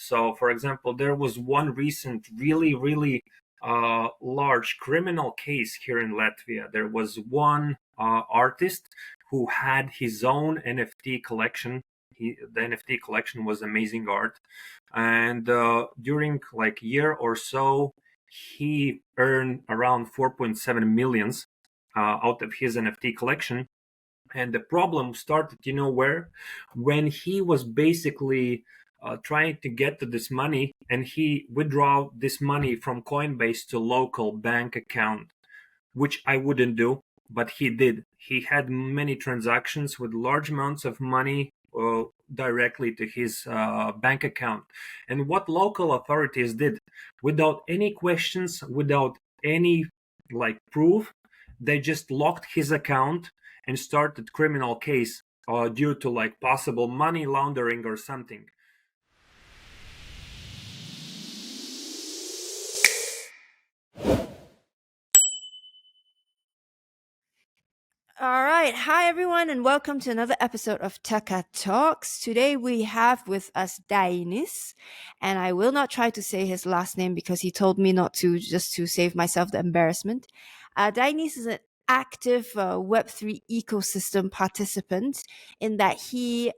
So, for example, there was one recent really large criminal case here in Latvia. There was one artist who had his own NFT collection. The NFT collection was amazing art, and during like year or so, he earned around 4.7 millions out of his NFT collection. And the problem started, where? When he was basically trying to get to this money, and he withdraw this money from Coinbase to local bank account, which I wouldn't do, but he did. He had many transactions with large amounts of money directly to his bank account. And what local authorities did, without any questions, without any like proof, they just locked his account and started criminal case due to like possible money laundering or something. All right. Hi, everyone, and welcome to another episode of Taka Talks. Today we have with us Dainis, and I will not try to say his last name because he told me not to, just to save myself the embarrassment. Dainis is an active Web3 ecosystem participant in that he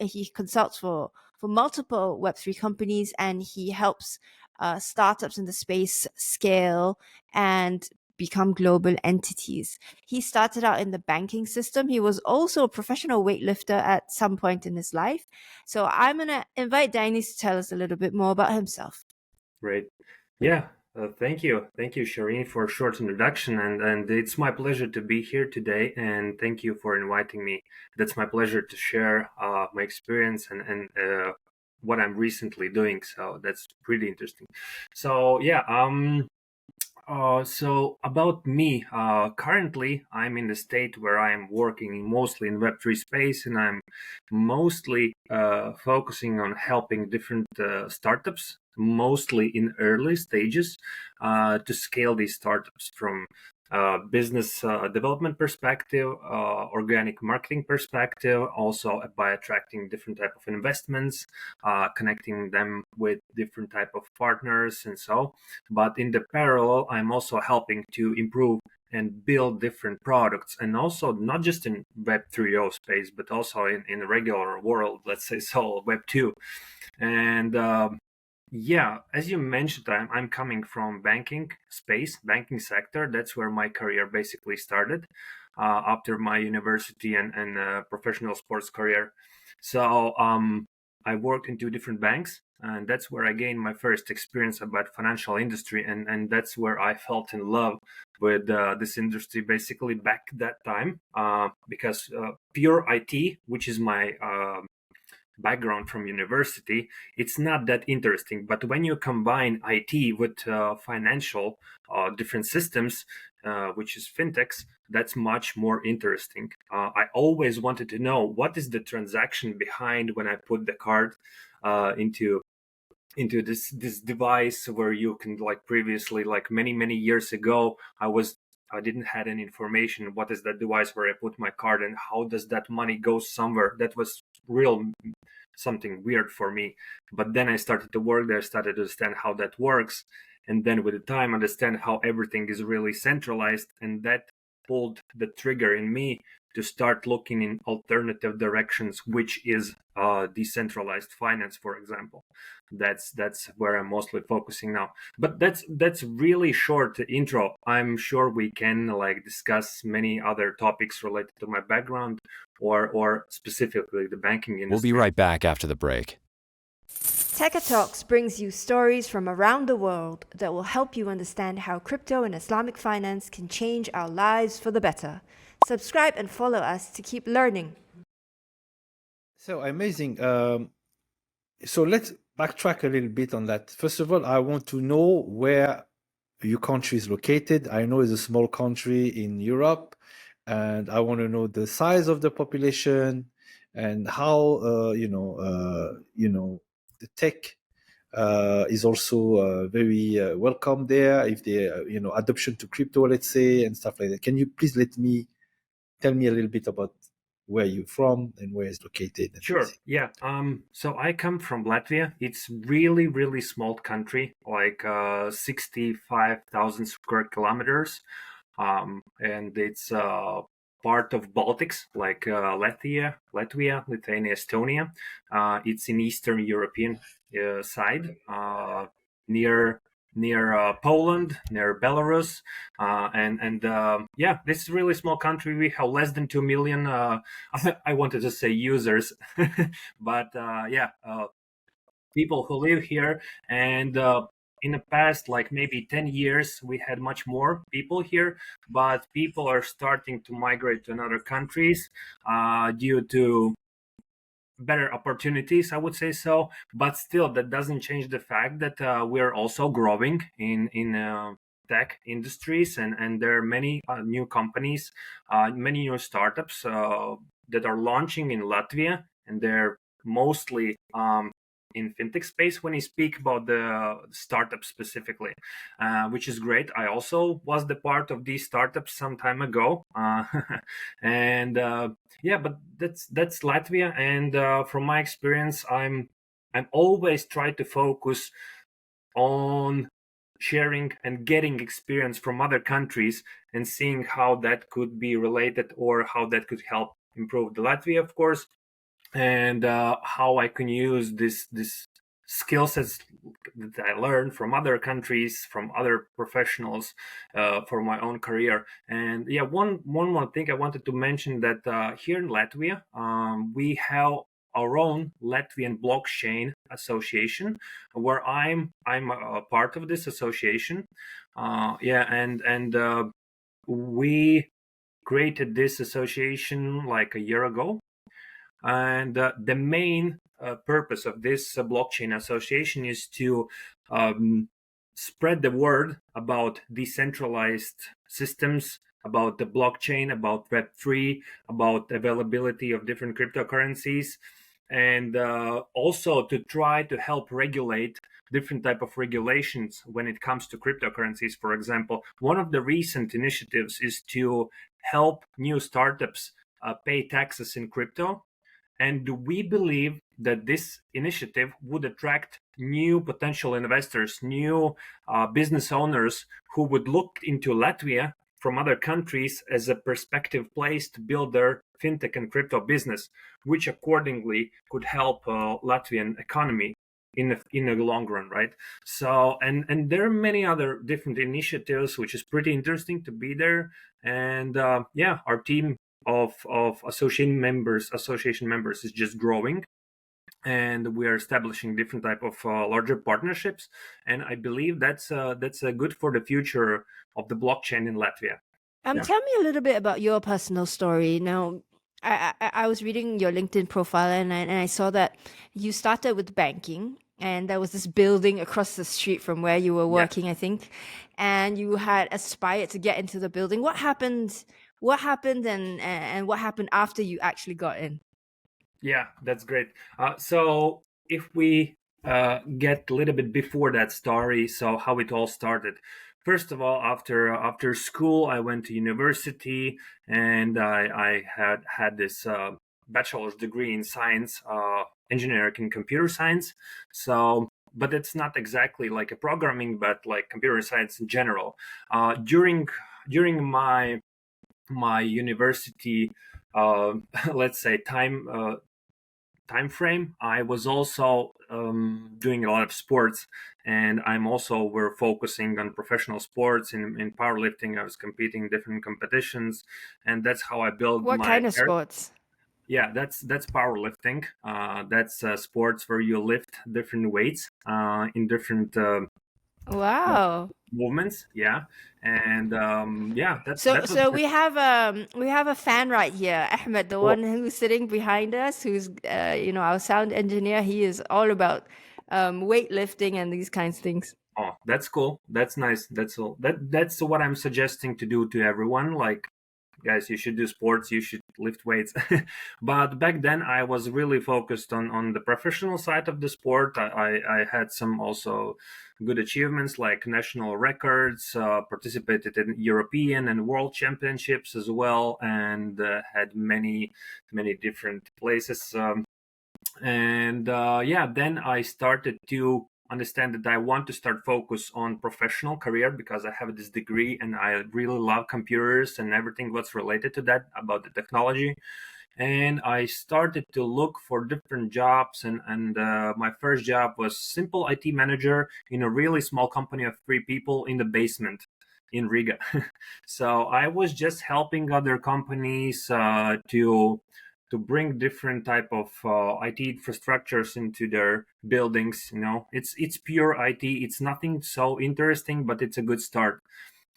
he consults for multiple Web3 companies, and he helps startups in the space scale and become global entities. He started out in the banking system. He was also a professional weightlifter at some point in his life. So I'm going to invite Dainis to tell us a little bit more about himself. Great. Yeah. Thank you. Thank you, Shireen, for a short introduction. And it's my pleasure to be here today. And thank you for inviting me. That's my pleasure to share my experience and what I'm recently doing. So that's pretty interesting. So, yeah. So about me, currently I'm in the state where I'm working mostly in Web3 space, and I'm mostly focusing on helping different startups, mostly in early stages, to scale these startups from business development perspective, organic marketing perspective, also by attracting different type of investments, connecting them with different type of partners and so. But in the parallel, I'm also helping to improve and build different products, and also not just in Web 3.0 space, but also in the regular world, let's say, so Web 2. And yeah, as you mentioned, I'm coming from banking space, banking sector. That's where my career basically started after my university and professional sports career. So I worked in two different banks, and that's where I gained my first experience about financial industry, and that's where I felt in love with this industry basically back that time, because pure IT, which is my background from university, it's not that interesting. But when you combine IT with financial different systems, which is fintechs, that's much more interesting. I always wanted to know what is the transaction behind when I put the card into this device, where you can, like previously, like many years ago, I didn't had any information. What is that device where I put my card, and how does that money go somewhere? That was real something weird for me. But then I started to work there, started to understand how that works, and then with the time understand how everything is really centralized, and that pulled the trigger in me to start looking in alternative directions, which is decentralized finance, for example. That's where I'm mostly focusing now. But that's really short intro. I'm sure we can like discuss many other topics related to my background, or specifically the banking industry. We'll be right back after the break. Taka Talks brings you stories from around the world that will help you understand how crypto and Islamic finance can change our lives for the better. Subscribe and follow us to keep learning. So amazing. So let's backtrack a little bit on that. First of all, I want to know where your country is located. I know it's a small country in Europe, and I want to know the size of the population and how the tech is also very welcome there. If they adoption to crypto, let's say, and stuff like that. Can you please tell me a little bit about where you're from and where it's located. And Sure. everything. Yeah. So I come from Latvia. It's really, really small country, like 65,000 square kilometers. And it's part of Baltics, like Latvia, Lithuania, Estonia. It's in Eastern European side, near Poland, near Belarus, and yeah, this is a really small country. We have less than 2 million. I wanted to say users, but yeah, people who live here. And in the past, like maybe 10 years, we had much more people here, but people are starting to migrate to other countries due to better opportunities, I would say so. But still, that doesn't change the fact that we're also growing in tech industries, and there are many new companies, many new startups that are launching in Latvia, and they're mostly in fintech space when you speak about the startup specifically, which is great. I also was the part of these startups some time ago, and yeah, but that's Latvia. And from my experience, I'm always try to focus on sharing and getting experience from other countries and seeing how that could be related or how that could help improve the Latvia, of course, and how I can use this skill sets that I learned from other countries, from other professionals, for my own career. And yeah, one more thing I wanted to mention, that here in Latvia, we have our own Latvian blockchain association, where I'm a part of this association. Yeah, and we created this association like a year ago. And the main purpose of this blockchain association is to spread the word about decentralized systems, about the blockchain, about Web3, about availability of different cryptocurrencies, and also to try to help regulate different type of regulations when it comes to cryptocurrencies. For example, one of the recent initiatives is to help new startups pay taxes in crypto, and we believe that this initiative would attract new potential investors, new business owners who would look into Latvia from other countries as a prospective place to build their fintech and crypto business, which accordingly could help Latvian economy in the long run, right? So, and there are many other different initiatives, which is pretty interesting to be there. And yeah, our team of association members is just growing, and we are establishing different type of larger partnerships, and I believe that's good for the future of the blockchain in Latvia. Yeah. Tell me a little bit about your personal story. Now, I was reading your LinkedIn profile, and I saw that you started with banking, and there was this building across the street from where you were working, I think, and you had aspired to get into the building. What happened? What happened, and what happened after you actually got in? Yeah, that's great. So if we get a little bit before that story, so how it all started. First of all, after school, I went to university, and I had this bachelor's degree in science, engineering and computer science. So, but it's not exactly like a programming, but like computer science in general. During my university, let's say time frame, I was also doing a lot of sports, and we're focusing on professional sports in powerlifting. I was competing in different competitions, and that's how I built What kind of sports? Yeah, that's powerlifting. That's sports where you lift different weights in different Wow. movements. Yeah, and yeah, So, that was so we have a fan right here, Ahmed, the cool. one who's sitting behind us, who's our sound engineer. He is all about weightlifting and these kinds of things. Oh, that's cool. That's nice. That's all. That's what I'm suggesting to do to everyone. Like, guys, you should do sports, you should lift weights. But back then I was really focused on the professional side of the sport. I had some also good achievements like national records, participated in European and world championships as well, and had many different places. Then I started to understand that I want to start focus on professional career because I have this degree and I really love computers and everything what's related to that about the technology. And I started to look for different jobs, and my first job was simple IT manager in a really small company of 3 people in the basement in Riga. So I was just helping other companies to bring different type of IT infrastructures into their buildings. It's pure IT. It's nothing so interesting, but it's a good start.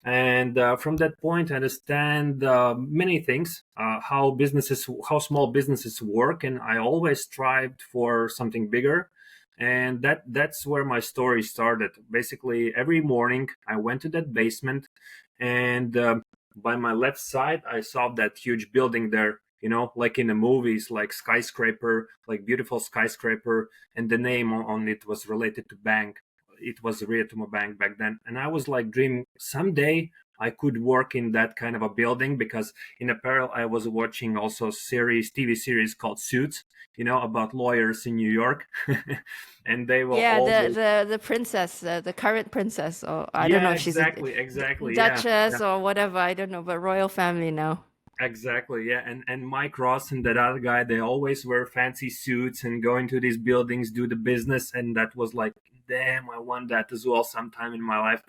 And from that point, I understand many things, how small businesses work, and I always strived for something bigger. And that's where my story started. Basically, every morning I went to that basement, and by my left side, I saw that huge building there. Like in the movies, like skyscraper, like beautiful skyscraper, and the name on it was related to bank. It was Rietuma Bank back then, and I was like dreaming someday I could work in that kind of a building, because in a parallel I was watching also TV series called Suits, about lawyers in New York. And they were Yeah, always, the princess, the current princess, or I don't know yeah, if she's a exactly, yeah. duchess or whatever. I don't know, but royal family now. Exactly, yeah. And Mike Ross and that other guy, they always wear fancy suits and go into these buildings, do the business, and that was like, damn, I want that as well sometime in my life.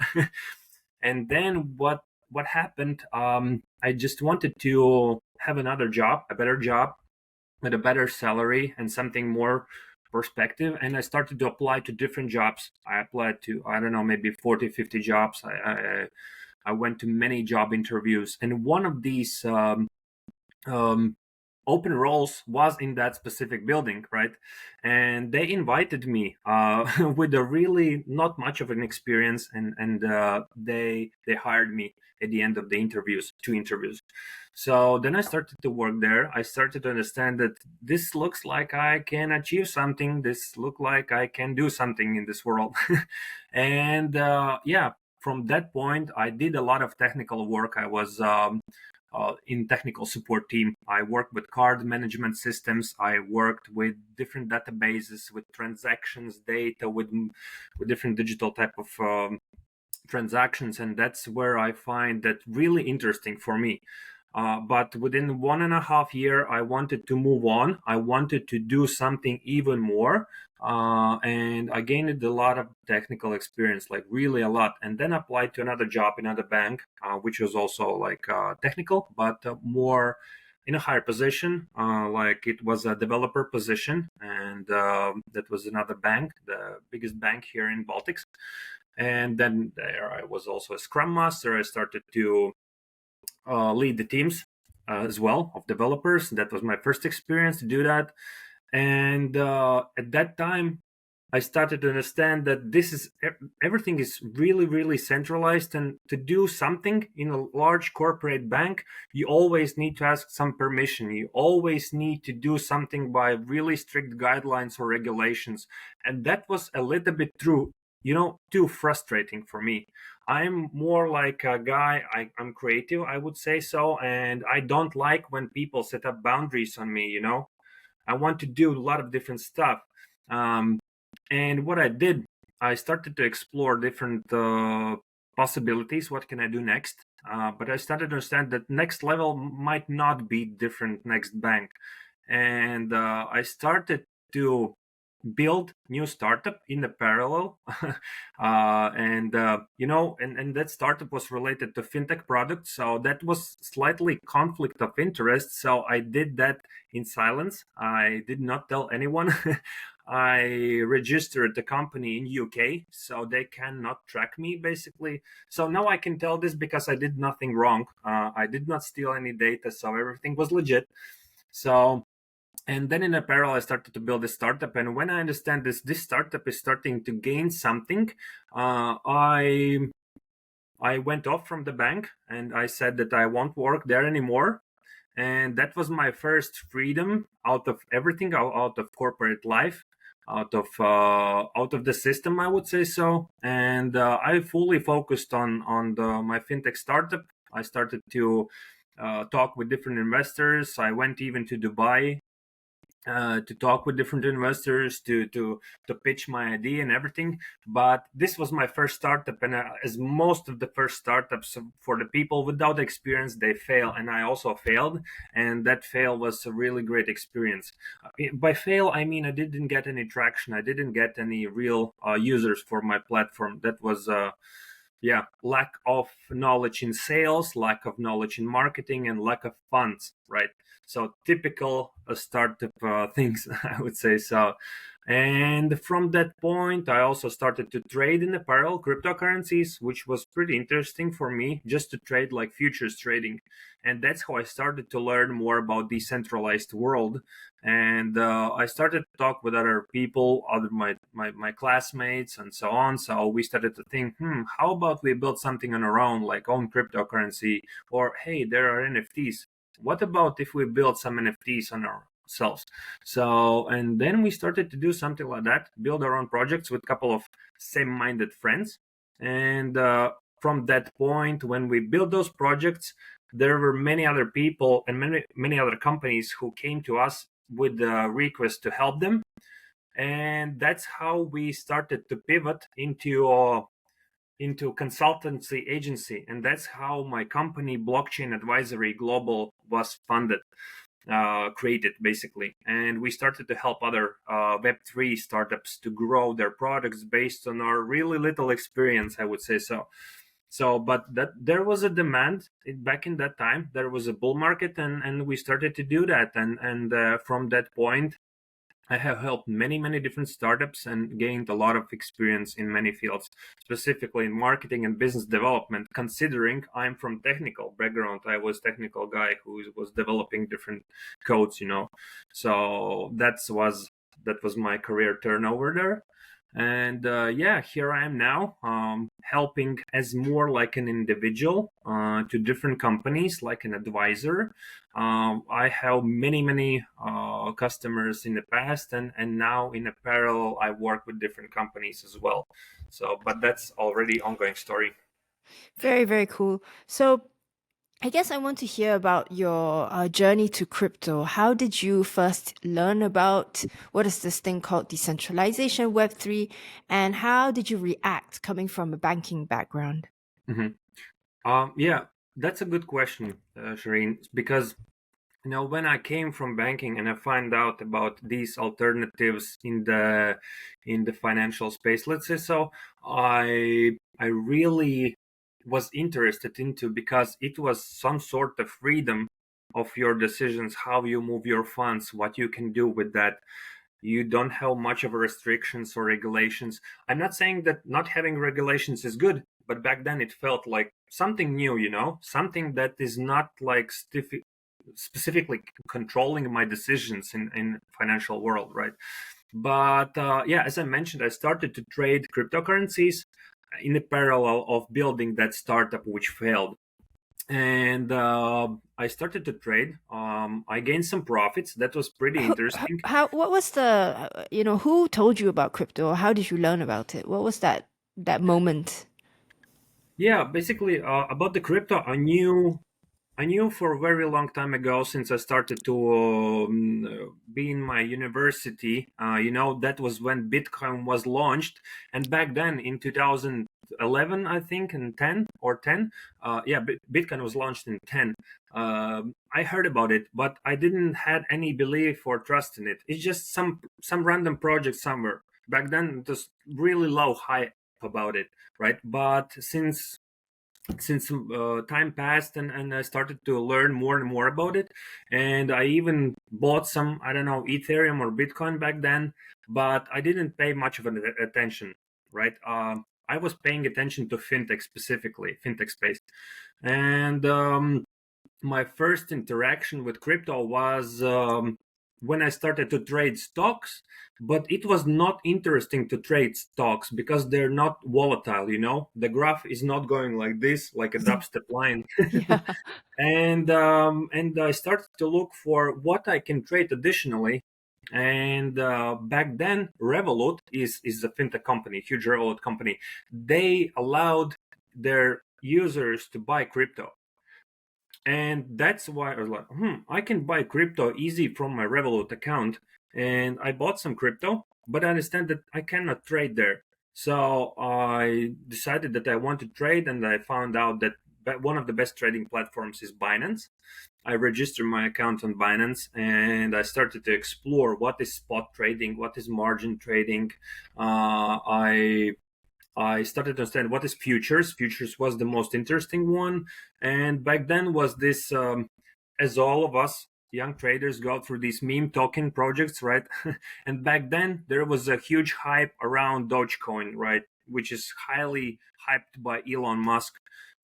And then what happened? I just wanted to have another job, a better job, with a better salary and something more perspective. And I started to apply to different jobs. I applied to, I don't know, maybe 40, 50 jobs. I went to many job interviews, and one of these um, open roles was in that specific building, right? And they invited me with a really not much of an experience, and they hired me at the end of the interviews, 2 interviews. So then I started to work there. I started to understand that this looks like I can achieve something. This look like I can do something in this world. And yeah, from that point, I did a lot of technical work. I was in technical support team. I worked with card management systems. I worked with different databases, with transactions data, with different digital type of transactions, and that's where I find that really interesting for me. But within 1.5 years, I wanted to move on. I wanted to do something even more. And I gained a lot of technical experience, like really a lot. And then applied to another job in another bank, which was also like technical, but more in a higher position. Like it was a developer position. And that was another bank, the biggest bank here in Baltics. And then there I was also a Scrum Master. I started to lead the teams as well of developers. That was my first experience to do that. And at that time, I started to understand that this is everything is really, really centralized, and to do something in a large corporate bank, you always need to ask some permission. You always need to do something by really strict guidelines or regulations, and that was a little bit too frustrating for me. I'm more like a guy, I'm creative, I would say so, and I don't like when people set up boundaries on me. I want to do a lot of different stuff. Um, and what I did, I started to explore different possibilities. What can I do next? But I started to understand that next level might not be different next bank. And I started to build new startup in the parallel. And that startup was related to fintech products, so that was slightly conflict of interest, so I did that in silence. I did not tell anyone. I registered the company in UK, so they cannot track me basically. So now I can tell this because I did nothing wrong. I did not steal any data, so everything was legit. So, and then in a parallel, I started to build a startup. And when I understand this startup is starting to gain something, I I went off from the bank and I said that I won't work there anymore. And that was my first freedom out of everything, out of corporate life, out of the system, I would say so. And I fully focused on my fintech startup. I started to talk with different investors. I went even to Dubai to talk with different investors to pitch my idea and everything. But this was my first startup, and as most of the first startups, for the people without experience, they fail, and I also failed, and that fail was a really great experience. By fail, I mean I didn't get any traction. I didn't get any real users for my platform. That was lack of knowledge in sales, lack of knowledge in marketing, and lack of funds, right? So typical startup things, I would say so. And from that point, I also started to trade in the parallel cryptocurrencies, which was pretty interesting for me, just to trade like futures trading. And that's how I started to learn more about decentralized world. And I started to talk with other people, other my classmates, and so on. So we started to think, how about we build something on our own, like own cryptocurrency, or hey, there are NFTs. What about if we build some NFTs on ourselves? So, and then we started to do something like that, build our own projects with a couple of same-minded friends. And from that point, when we built those projects, there were many other people and many other companies who came to us with the request to help them. And that's how we started to pivot into consultancy agency. And that's how my company, Blockchain Advisory Global, was funded, created basically. And we started to help other Web3 startups to grow their products based on our really little experience, I would say so. So, but that there was a demand back in that time. There was a bull market, and we started to do that. And from that point, I have helped many different startups and gained a lot of experience in many fields, specifically in marketing and business development. Considering I'm from technical background, I was technical guy who was developing different codes, So that was my career turnover there. And here I am now, helping as more like an individual to different companies, like an advisor. I have many customers in the past, and now in a parallel, I work with different companies as well. So, but that's already ongoing story. Very, very cool. So I guess I want to hear about your journey to crypto. How did you first learn about what is this thing called decentralization, Web3, and how did you react coming from a banking background? Mm-hmm. That's a good question, Shireen, because when I came from banking and I find out about these alternatives in the financial space, let's say so, I really was interested into, because it was some sort of freedom of your decisions, how you move your funds, what you can do with that. You don't have much of restrictions or regulations. I'm not saying that not having regulations is good, but back then it felt like something new, something that is not like specifically controlling my decisions in financial world, right? But as I mentioned, I started to trade cryptocurrencies in a parallel of building that startup which failed. And I started to trade. I gained some profits. That was pretty interesting. What was the, who told you about crypto? How did you learn about it? What was that moment? Yeah, basically about the crypto, I knew for a very long time ago, since I started to be in my university. That was when Bitcoin was launched, and back then in 2011, I think, and 10 or 10, Bitcoin was launched in 10. I heard about it, but I didn't had any belief or trust in it. It's just some random project somewhere. Back then, it was really low hype about it, right? But since time passed, and I started to learn more and more about it, and I even bought some, I don't know, Ethereum or Bitcoin back then, but I didn't pay much of an attention, right? I was paying attention to fintech, specifically fintech space. And my first interaction with crypto was when I started to trade stocks, but it was not interesting to trade stocks because they're not volatile, you know. The graph is not going like this, like a dubstep line. Yeah. And I started to look for what I can trade additionally. And back then, Revolut is a fintech company, huge Revolut company. They allowed their users to buy crypto. And that's why I was like, I can buy crypto easy from my Revolut account. And I bought some crypto, but I understand that I cannot trade there. So I decided that I want to trade, and I found out that one of the best trading platforms is Binance. I registered my account on Binance, and I started to explore what is spot trading, what is margin trading. I started to understand what is futures. Futures was the most interesting one, and back then was this, as all of us young traders go through these meme token projects, right? And back then there was a huge hype around Dogecoin, right, which is highly hyped by Elon Musk.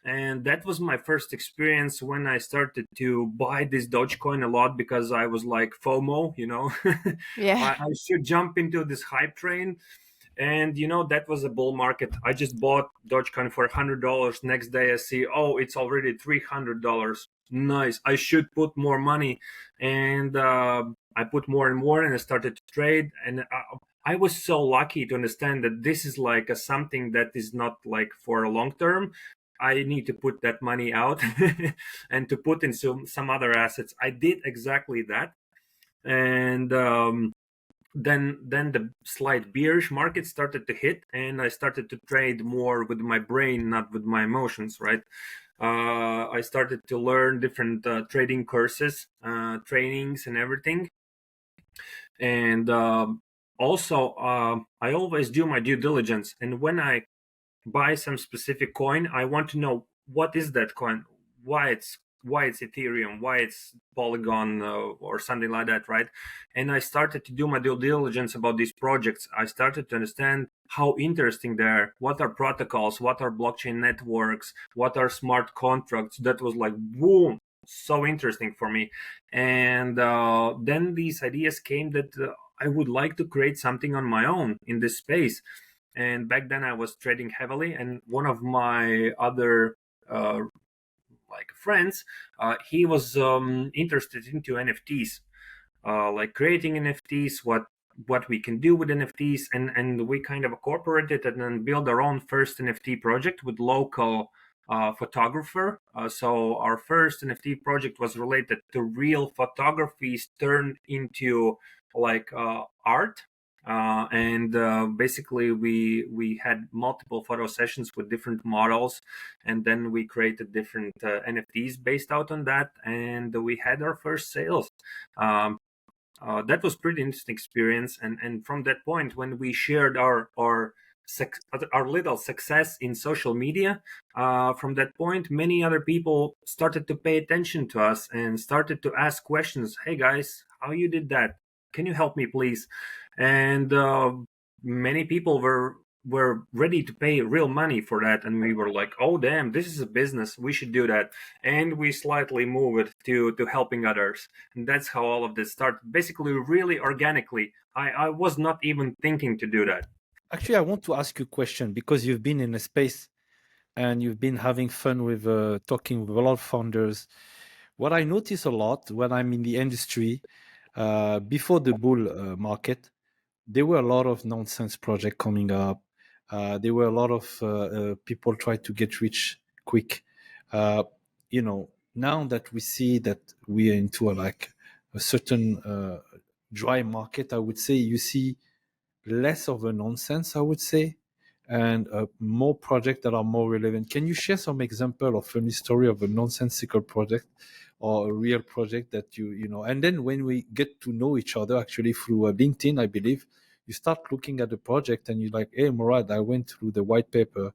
And that was my first experience when I started to buy this Dogecoin a lot because I was like FOMO, you know. Yeah. I should jump into this hype train. And you know, that was a bull market. I just bought Dogecoin for $100. Next day I see, oh, it's already $300. Nice, I should put more money. And I put more and more, and I started to trade. And I was so lucky to understand that this is like a something that is not like for a long term. I need to put that money out and to put in some other assets. I did exactly that. And then the slight bearish market started to hit, and I started to trade more with my brain, not with my emotions, right? I started to learn different trading courses, trainings, and everything. And also, I always do my due diligence. And when I buy some specific coin, I want to know what is that coin, why it's Ethereum, why it's Polygon, or something like that, right? And I started to do my due diligence about these projects. I started to understand how interesting they are, what are protocols, what are blockchain networks, what are smart contracts. That was like boom, so interesting for me. And then these ideas came that I would like to create something on my own in this space. And back then I was trading heavily, and one of my other like friends, he was interested into NFTs, like creating NFTs, what we can do with NFTs, and we kind of incorporated and then build our own first NFT project with local photographer. So our first NFT project was related to real photographies turned into like art. And basically we had multiple photo sessions with different models, and then we created different NFTs based out on that, and we had our first sales. That was pretty interesting experience, and from that point, when we shared our little success in social media, from that point, many other people started to pay attention to us and started to ask questions. Hey guys, how you did that? Can you help me, please? And many people were ready to pay real money for that, and we were like, oh damn, this is a business, we should do that. And we slightly moved to helping others, and that's how all of this started, basically really organically. I was not even thinking to do that. Actually, I want to ask you a question because you've been in a space and you've been having fun with talking with a lot of founders. What I notice a lot when I'm in the industry, before the bull market, there were a lot of nonsense projects coming up. There were a lot of people trying to get rich quick. You know, now that we see that we are into a certain dry market, I would say you see less of a nonsense, I would say, and more projects that are more relevant. Can you share some example of funny story of a nonsensical project or a real project that you know? And then when we get to know each other, actually through LinkedIn, I believe, you start looking at the project and you're like, hey, Murad, I went through the white paper.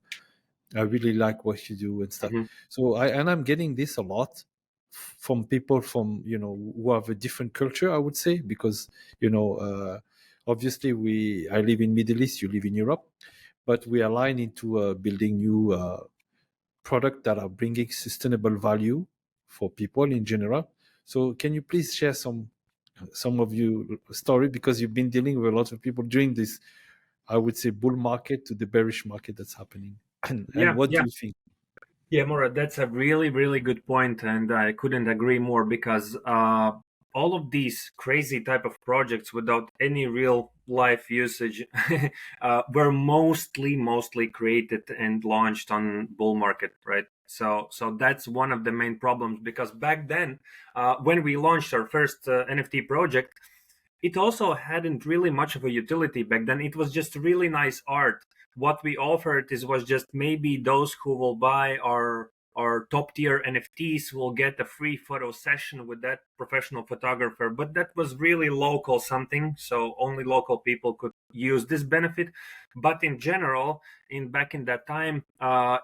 I really like what you do and stuff. Mm-hmm. So I'm getting this a lot from people from, you know, who have a different culture, I would say, because, you know, obviously I live in Middle East, you live in Europe, but we align into building new products that are bringing sustainable value for people in general. So can you please share some some of you story, because you've been dealing with a lot of people during this, I would say, bull market to the bearish market that's happening. And Yeah, what do yeah. you think? Yeah, Mora, that's a really, really good point, and I couldn't agree more because all of these crazy type of projects without any real life usage were mostly created and launched on bull market, right? So that's one of the main problems because back then, when we launched our first NFT project, it also hadn't really much of a utility back then. It was just really nice art. What we offered is was just maybe those who will buy our top tier NFTs will get a free photo session with that professional photographer, but that was really local something, so only local people could use this benefit. But in general, in back in that time,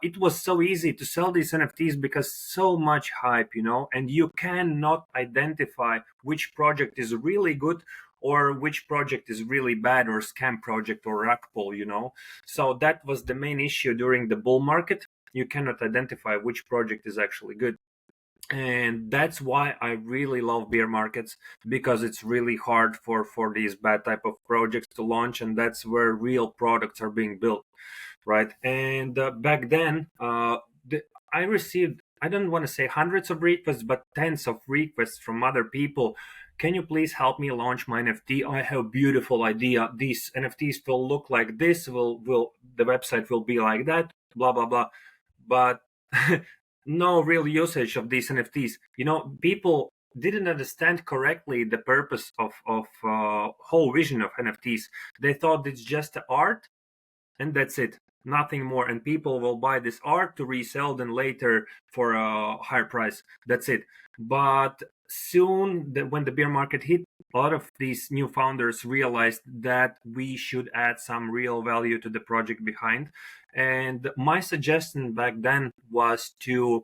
it was so easy to sell these NFTs because so much hype, and you cannot identify which project is really good or which project is really bad or scam project or rug pull. So that was the main issue during the bull market. You cannot identify which project is actually good. And that's why I really love bear markets, because it's really hard for these bad type of projects to launch, and that's where real products are being built, right? And back then, I received, I don't want to say hundreds of requests, but tens of requests from other people. Can you please help me launch my NFT? I have a beautiful idea. These NFTs will look like this. Will the website will be like that? Blah blah blah. But no real usage of these NFTs. People didn't understand correctly the purpose of whole vision of NFTs. They thought it's just art and that's it, nothing more, and people will buy this art to resell then later for a higher price. That's it. But soon, when the bear market hit, a lot of these new founders realized that we should add some real value to the project behind. And my suggestion back then was to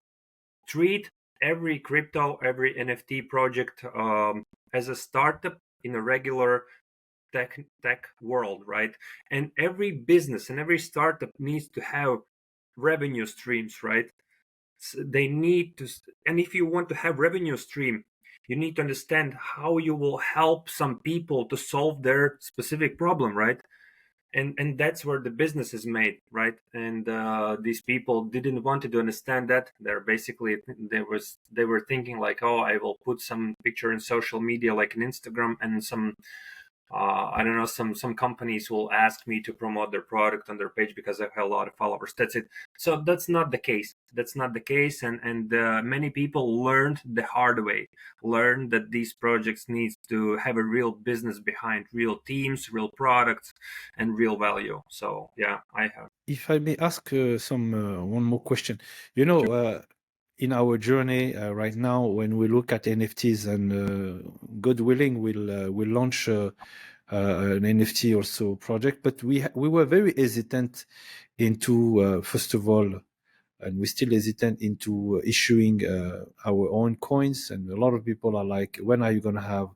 treat every crypto, every NFT project as a startup in a regular tech world, right? And every business and every startup needs to have revenue streams, right? They need to, and if you want to have revenue stream, you need to understand how you will help some people to solve their specific problem, right? And that's where the business is made, right? And these people didn't want to understand that. They're basically, they were thinking like, oh, I will put some picture in social media like in Instagram, and some I don't know, some companies will ask me to promote their product on their page because I have a lot of followers. That's it. So that's not the case. That's not the case, and many people learned the hard way. Learned that these projects need to have a real business behind, real teams, real products, and real value. So yeah, I have. If I may ask one more question, you know, in our journey right now, when we look at NFTs, and God willing, we'll launch an NFT also project, but we were very hesitant into first of all, and we still hesitant into issuing our own coins, and a lot of people are like, when are you going to have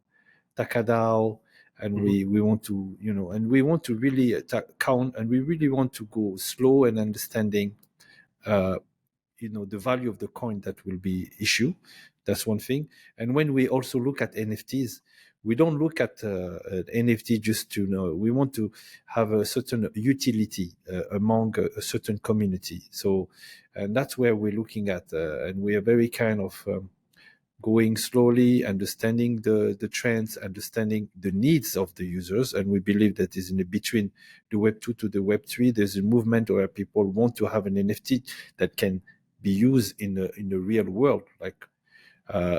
Takadao? And we want to, and we want to really count, and we really want to go slow and understanding the value of the coin that will be issued. That's one thing. And when we also look at NFTs, we don't look at an NFT just to know. We want to have a certain utility among a certain community. So, and that's where we're looking at, and we are very kind of going slowly, understanding the trends, understanding the needs of the users. And we believe that is in between the Web 2 to the Web 3. There's a movement where people want to have an NFT that can be used in the real world, like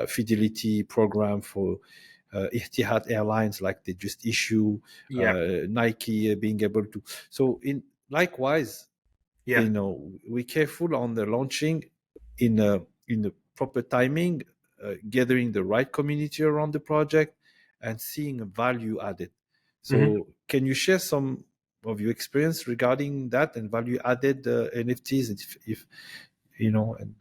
fidelity program for Etihad Airlines, like they just issue, Nike being able to. So likewise, Yeah. we careful on the launching in the proper timing, gathering the right community around the project, and seeing a value added. So can you share some of your experience regarding that and value added NFTs, if and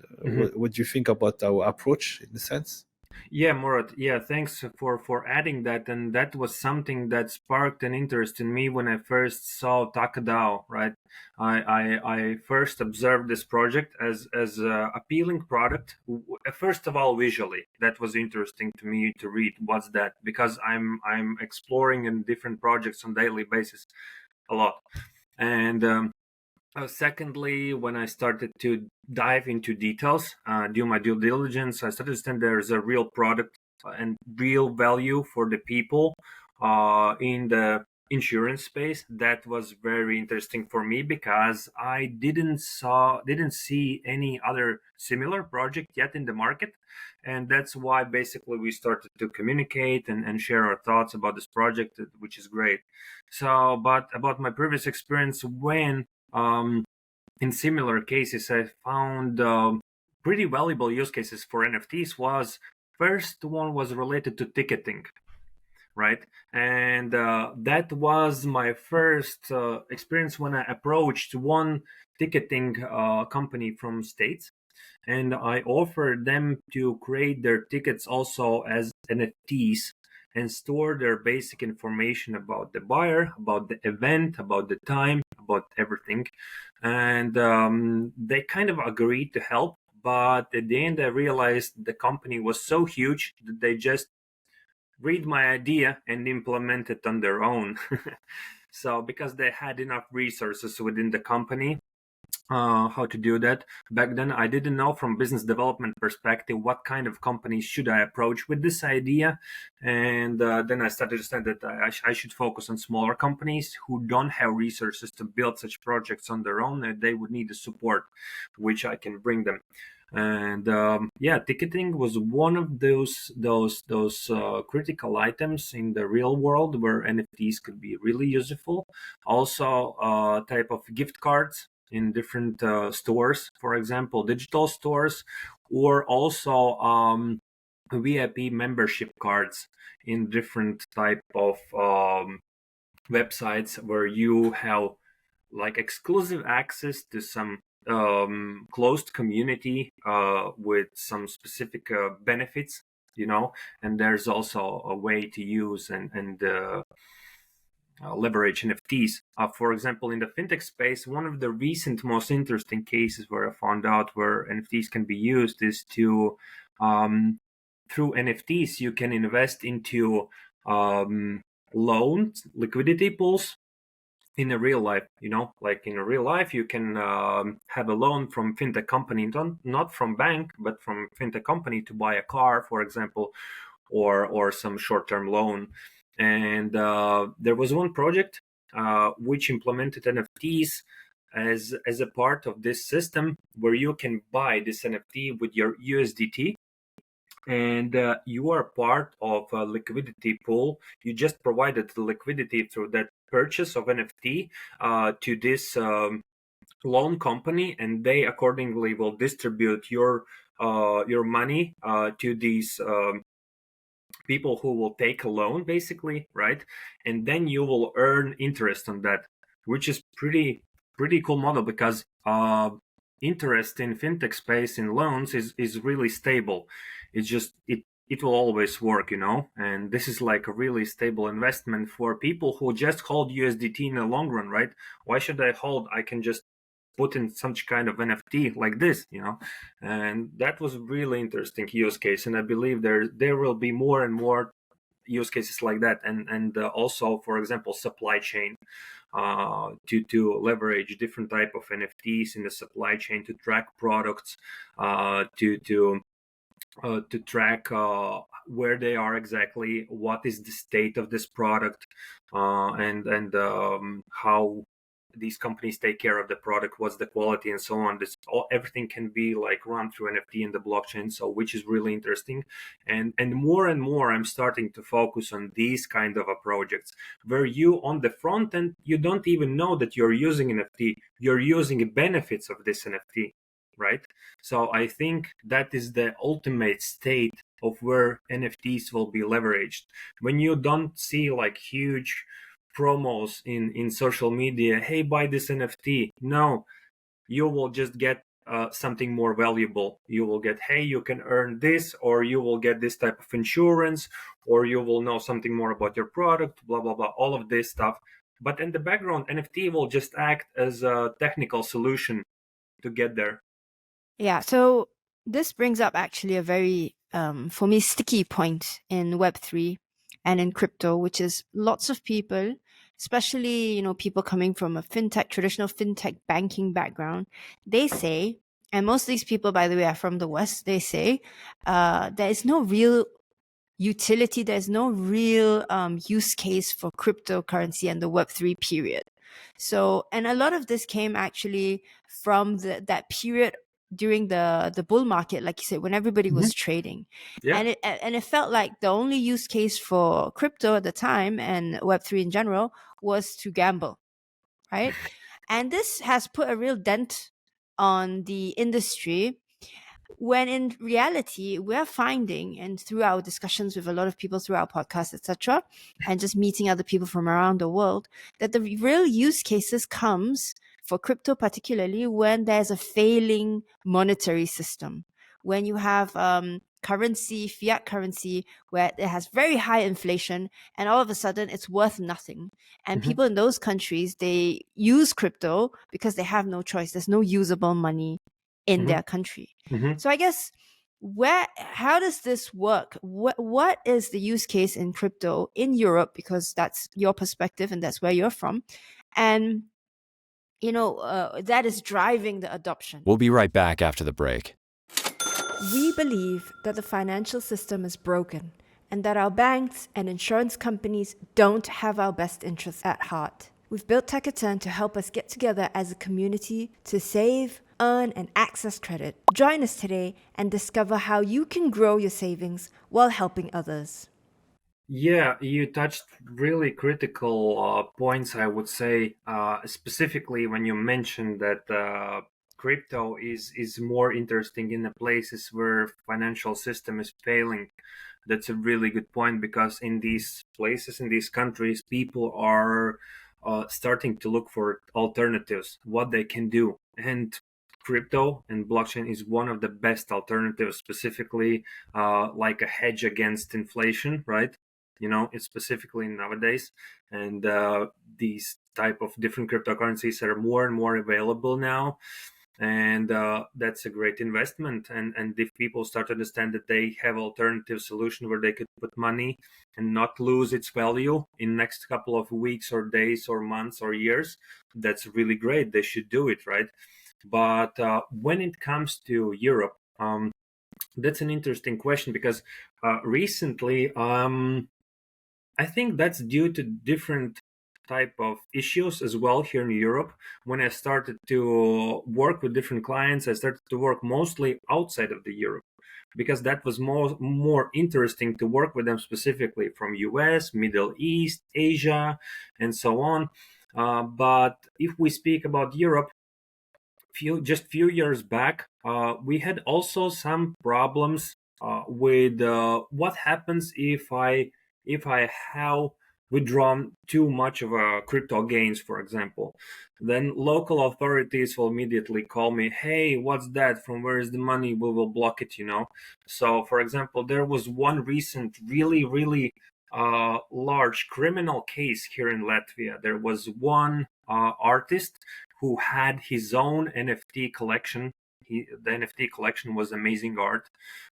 what do you think about our approach in the sense? Yeah, Murat. Yeah, thanks for adding that. And that was something that sparked an interest in me when I first saw Takadao. Right, I first observed this project as a appealing product. First of all, visually, that was interesting to me to read. What's that? Because I'm exploring in different projects on daily basis a lot, and secondly, when I started to dive into details, do my due diligence, I started to understand there's a real product and real value for the people in the insurance space. That was very interesting for me because I didn't see any other similar project yet in the market, and that's why basically we started to communicate and share our thoughts about this project, which is great. So, but about my previous experience when in similar cases, I found pretty valuable use cases for NFTs. Was first one was related to ticketing, right? And that was my first experience when I approached one ticketing company from States, and I offered them to create their tickets also as NFTs and store their basic information about the buyer, about the event, about the time, about everything. And they kind of agreed to help. But at the end, I realized the company was so huge that they just read my idea and implement it on their own. So, because they had enough resources within the company, how to do that. Back then, I didn't know from business development perspective what kind of companies should I approach with this idea, and then I started to understand that I should focus on smaller companies who don't have resources to build such projects on their own, and they would need the support, which I can bring them. And yeah, ticketing was one of those critical items in the real world where NFTs could be really useful. Also, type of gift cards in different stores, for example, digital stores, or also VIP membership cards in different type of websites where you have like exclusive access to some closed community with some specific benefits, and there's also a way to use and leverage NFTs. For example, in the fintech space, one of the recent most interesting cases where I found out where NFTs can be used is to, through NFTs, you can invest into loans, liquidity pools in a real life. Like in a real life, you can have a loan from fintech company, not from bank, but from fintech company to buy a car, for example, or some short-term loan. And there was one project which implemented NFTs as a part of this system where you can buy this NFT with your USDT, and you are part of a liquidity pool. You just provided the liquidity through that purchase of NFT to this loan company, and they accordingly will distribute your money to these people who will take a loan, basically, right? And then you will earn interest on that, which is pretty cool model because interest in fintech space in loans is really stable. It's just it will always work, and this is like a really stable investment for people who just hold USDT in the long run, right? Why should I hold? I can just put in such kind of NFT like this, and that was really interesting use case. And I believe there will be more and more use cases like that, and also, for example, supply chain, to leverage different type of NFTs in the supply chain to track products, to track where they are exactly, what is the state of this product, and how these companies take care of the product, what's the quality, and so on. Everything can be like run through NFT and the blockchain, so which is really interesting. And more I'm starting to focus on these kind of projects where you on the front end you don't even know that you're using NFT, you're using benefits of this NFT, right? So I think that is the ultimate state of where NFTs will be leveraged. When you don't see like huge promos in social media, hey, buy this NFT. No, you will just get something more valuable. You will get, hey, you can earn this, or you will get this type of insurance, or you will know something more about your product, blah, blah, blah, all of this stuff. But in the background, NFT will just act as a technical solution to get there. Yeah, so this brings up actually a very, for me, sticky point in Web3 and in crypto, which is lots of people, especially, people coming from a traditional fintech banking background, they say, and most of these people, by the way, are from the West, they say, there is no real utility, there's no real use case for cryptocurrency and the Web3 period. So, and a lot of this came actually from that period during the bull market, like you said, when everybody was trading. Yeah. And it felt like the only use case for crypto at the time and Web3 in general was to gamble, right? And this has put a real dent on the industry, when in reality we're finding, and through our discussions with a lot of people through our podcast, etc., and just meeting other people from around the world, that the real use cases comes for crypto, particularly when there's a failing monetary system, when you have fiat currency, where it has very high inflation and all of a sudden it's worth nothing. And people in those countries, they use crypto because they have no choice. There's no usable money in their country. So I guess, how does this work? What is the use case in crypto in Europe? Because that's your perspective and that's where you're from. And, that is driving the adoption. We'll be right back after the break. We believe that the financial system is broken and that our banks and insurance companies don't have our best interests at heart. We've built Takadao to help us get together as a community to save, earn, and access credit. Join us today and discover how you can grow your savings while helping others. Yeah, you touched really critical points, I would say, specifically when you mentioned that crypto is more interesting in the places where financial system is failing. That's a really good point, because in these places, in these countries, people are starting to look for alternatives, what they can do. And crypto and blockchain is one of the best alternatives, specifically like a hedge against inflation, right? It's specifically nowadays. And these type of different cryptocurrencies are more and more available now. And that's a great investment. And if people start to understand that they have alternative solution where they could put money and not lose its value in next couple of weeks or days or months or years, that's really great. They should do it, right? But when it comes to Europe, that's an interesting question, because recently, I think that's due to different type of issues as well here in Europe. When I started to work with different clients, I started to work mostly outside of the Europe, because that was more interesting to work with them, specifically from US, Middle East, Asia, and so on. But if we speak about Europe, few years back, we had also some problems with what happens if I have withdrawn too much of a crypto gains, for example. Then local authorities will immediately call me, hey, what's that? From where is the money? We will block it, So, for example, there was one recent really large criminal case here in Latvia. There was one artist who had his own NFT collection. The NFT collection was amazing art.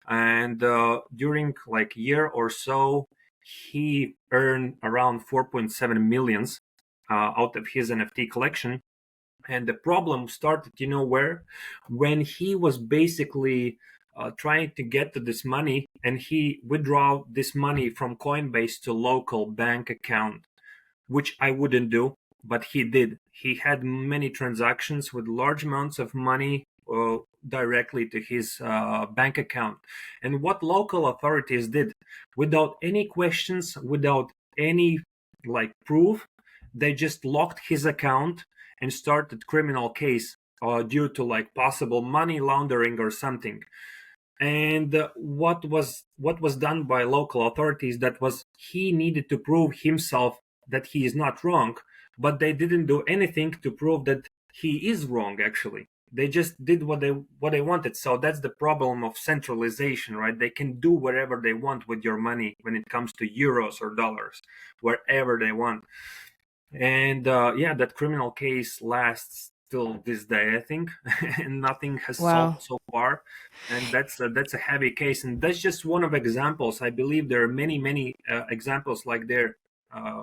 And during like year or so, he earned around 4.7 millions out of his NFT collection. And the problem started, where? When he was basically trying to get to this money, and he withdraw this money from Coinbase to local bank account, which I wouldn't do, but he did. He had many transactions with large amounts of money directly to his bank account. And what local authorities did, without any questions, without any proof, they just locked his account and started criminal case due to possible money laundering or something. And what was done by local authorities, that was he needed to prove himself that he is not wrong, but they didn't do anything to prove that he is wrong, actually. they just did what they wanted. So that's the problem of centralization, right? They can do whatever they want with your money when it comes to euros or dollars, wherever they want. And yeah, that criminal case lasts till this day, I think, and nothing has solved so far. And that's a heavy case, and that's just one of examples. I believe there are many examples like there.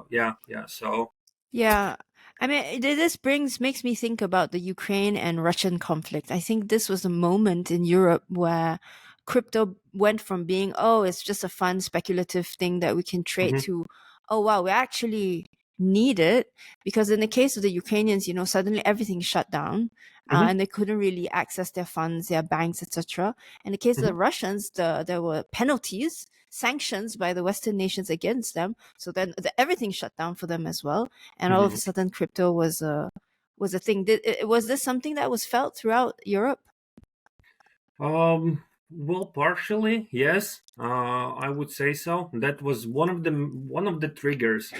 Yeah. So Yeah. I mean, this makes me think about the Ukraine and Russian conflict. I think this was a moment in Europe where crypto went from being, oh, it's just a fun speculative thing that we can trade to, oh, wow, we actually need it. Because in the case of the Ukrainians, suddenly everything shut down and they couldn't really access their funds, their banks, etc. In the case of the Russians, there were penalties, sanctions by the Western nations against them. So then everything shut down for them as well. And all of a sudden, crypto was a thing. Was this something that was felt throughout Europe? Well, partially, yes. I would say so. That was one of the triggers.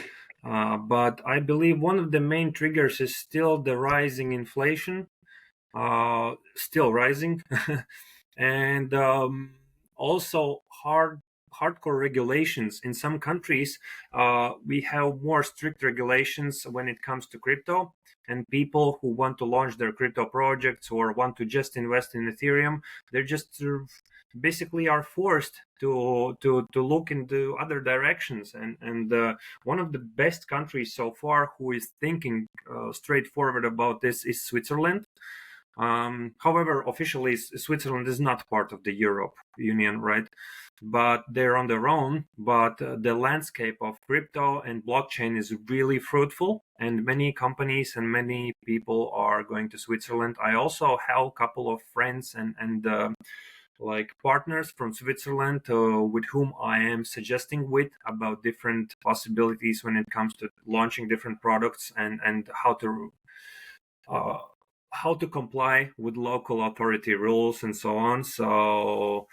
But I believe one of the main triggers is still the rising inflation, still rising, and also hardcore regulations in some countries. We have more strict regulations when it comes to crypto, and people who want to launch their crypto projects or want to just invest in Ethereum, they're just basically are forced to look into other directions. And one of the best countries so far who is thinking straightforward about this is Switzerland. However, officially, Switzerland is not part of the Europe Union, right? But they're on their own. But the landscape of crypto and blockchain is really fruitful, and many companies and many people are going to Switzerland. I also have a couple of friends and like partners from Switzerland with whom I am suggesting with about different possibilities when it comes to launching different products and how to comply with local authority rules and so on. So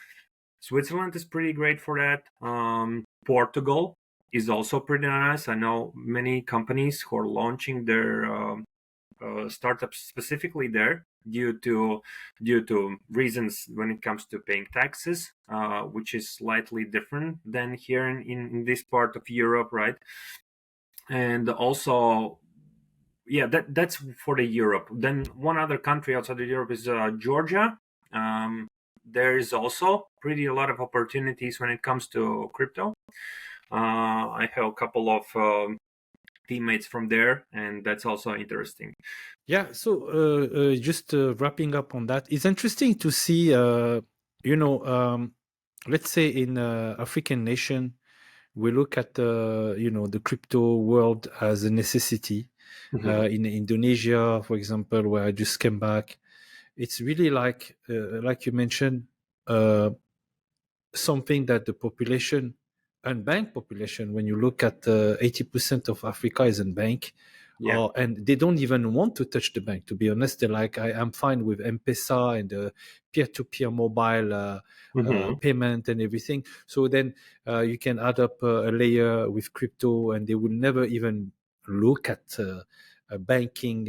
Switzerland is pretty great for that. Portugal is also pretty nice. I know many companies who are launching their startups specifically there due to reasons when it comes to paying taxes, which is slightly different than here in this part of Europe, right? And also, yeah, that's for the Europe. Then one other country outside of Europe is Georgia. There is also pretty a lot of opportunities when it comes to crypto. I have a couple of teammates from there, and that's also interesting. Yeah, so just wrapping up on that, it's interesting to see, let's say in African nation, we look at the crypto world as a necessity. In Indonesia, for example, where I just came back, it's really like you mentioned, something that the population, unbanked population, when you look at 80% of Africa is unbanked. Yeah. And they don't even want to touch the bank, to be honest. They're like, I'm fine with M-Pesa and peer-to-peer mobile payment and everything. So then you can add up a layer with crypto, and they will never even look at banking,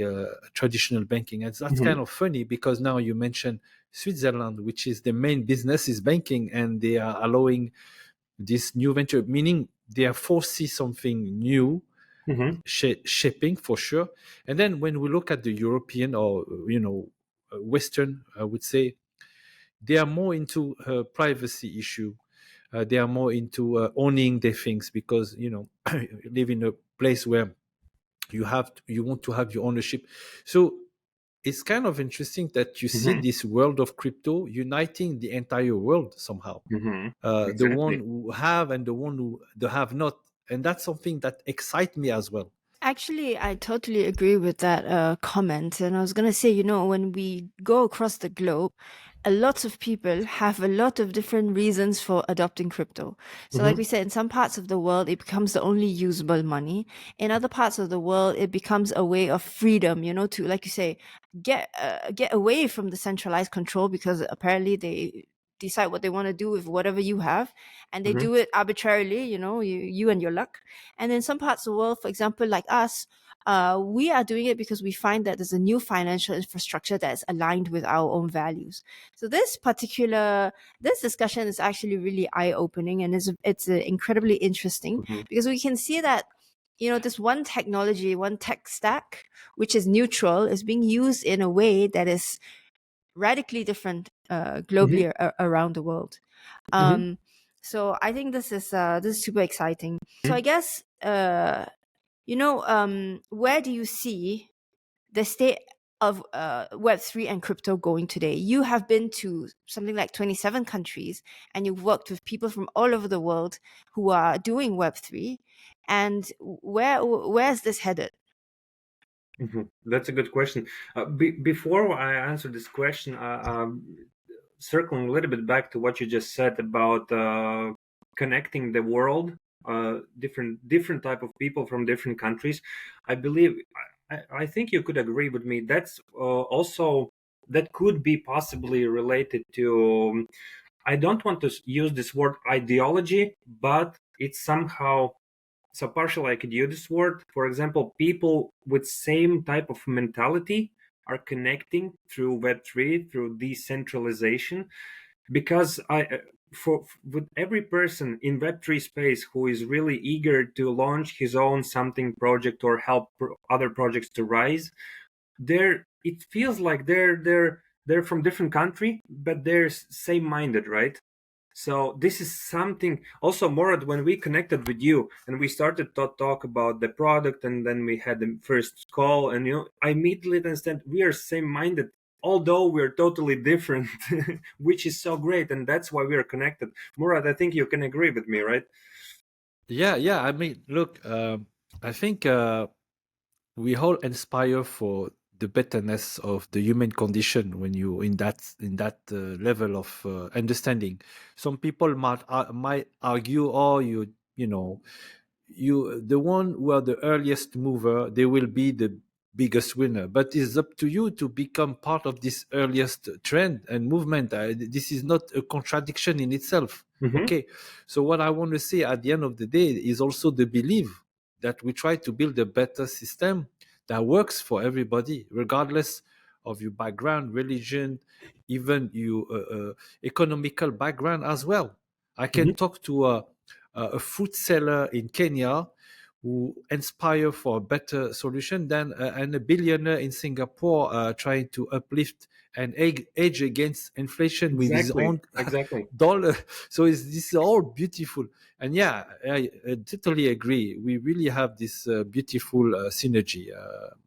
traditional banking. And that's kind of funny, because now you mentioned Switzerland, which is the main business is banking, and they are allowing this new venture, meaning they are foresee something new shaping for sure. And then when we look at the European or Western, I would say, they are more into privacy issue. They are more into owning their things, because live in a place where you want to have your ownership. So it's kind of interesting that you see this world of crypto uniting the entire world somehow. Exactly. The one who have and the one who have not, and that's something that excites me as well. Actually, I totally agree with that comment. And I was going to say, when we go across the globe, a lot of people have a lot of different reasons for adopting crypto. So like we said, in some parts of the world, it becomes the only usable money. In other parts of the world, it becomes a way of freedom, to, like you say, get away from the centralized control, because apparently they decide what they want to do with whatever you have, and they do it arbitrarily, you and your luck. And in some parts of the world, for example, like us, We are doing it because we find that there's a new financial infrastructure that is aligned with our own values. So this discussion is actually really eye-opening, and it's incredibly interesting because we can see that this one technology, one tech stack, which is neutral, is being used in a way that is radically different globally around the world. So I think this is super exciting. So I guess where do you see the state of Web3 and crypto going today? You have been to something like 27 countries, and you've worked with people from all over the world who are doing Web3. And where's this headed? That's a good question. Before I answer this question, circling a little bit back to what you just said about connecting the world, different type of people from different countries. I think you could agree with me. That's also that could be possibly related to. I don't want to use this word ideology, but it's somehow. So partially I could use this word. For example, people with same type of mentality are connecting through Web3, through decentralization, because with every person in Web3 space who is really eager to launch his own something project or help other projects to rise, it feels like they're from different country, but they're same minded, right? So this is something also, Morad, when we connected with you and we started to talk about the product, and then we had the first call, and I immediately understand we are same minded, although we're totally different, which is so great, and that's why we are connected. Morad, I think you can agree with me, right? Yeah. I mean, look, I think we all inspire for the betterness of the human condition when you in that level of understanding. Some people might argue, oh, the one who are the earliest mover, they will be the biggest winner, but it's up to you to become part of this earliest trend and movement. This is not a contradiction in itself. Okay, so what I want to say at the end of the day is also the belief that we try to build a better system that works for everybody, regardless of your background, religion, even your economical background as well. I can talk to a fruit seller in Kenya who inspire for a better solution than and a billionaire in Singapore trying to uplift and edge against inflation with his own dollar. So this is all beautiful. And yeah, I totally agree. We really have this beautiful synergy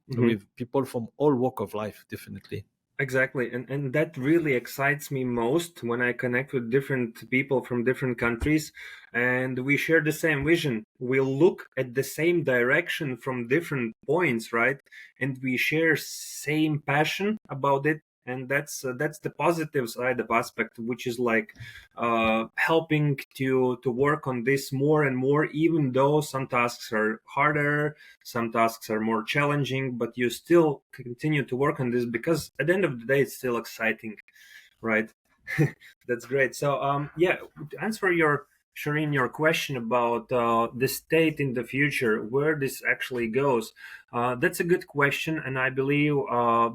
with people from all walk of life, definitely. Exactly. And that really excites me most when I connect with different people from different countries and we share the same vision. We look at the same direction from different points, right? And we share same passion about it. And that's the positive side of aspect, which is like helping to work on this more and more, even though some tasks are harder, some tasks are more challenging, but you still continue to work on this because at the end of the day, it's still exciting, right? That's great. So yeah, to answer Shireen, your question about the state in the future, where this actually goes, that's a good question, and I believe